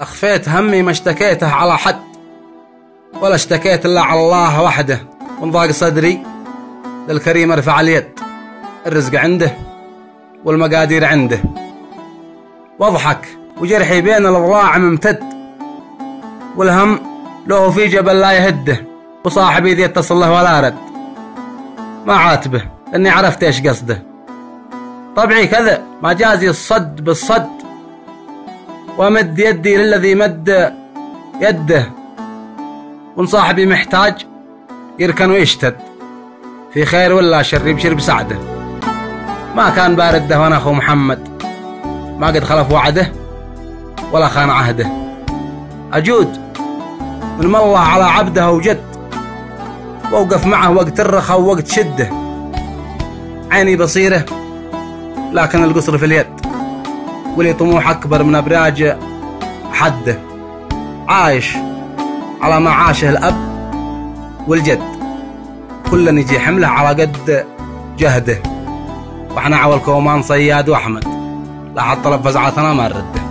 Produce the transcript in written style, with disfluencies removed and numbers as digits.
أخفيت همي ما اشتكيته على حد، ولا اشتكيت إلا على الله وحده. وانضاق صدري للكريم ارفع اليد، الرزق عنده والمقادير عنده. واضحك وجرحي بين الأضلاع ممتد، والهم له في جبل لا يهده. وصاحبي ذي يتصل له ولا رد، ما عاتبه لاني عرفت ايش قصده. طبعي كذا ما جازي الصد بالصد، وامد يدي للذي مد يده. وان صاحبي محتاج يركن ويشتد، في خير ولا شر يبشر بسعده. ما كان بارده وانا اخو محمد، ما قد خلف وعده ولا خان عهده. اجود من الله على عبده وجد، واوقف معه وقت الرخاء ووقت شده. عيني بصيره لكن القصر في اليد، ولي طموح اكبر من ابراج حده. عايش على ما عاشه الاب والجد، كل يجي حمله على قد جهده. واحنا عول كومان صياد واحمد، لا حط طلب فزعتنا ما نرده.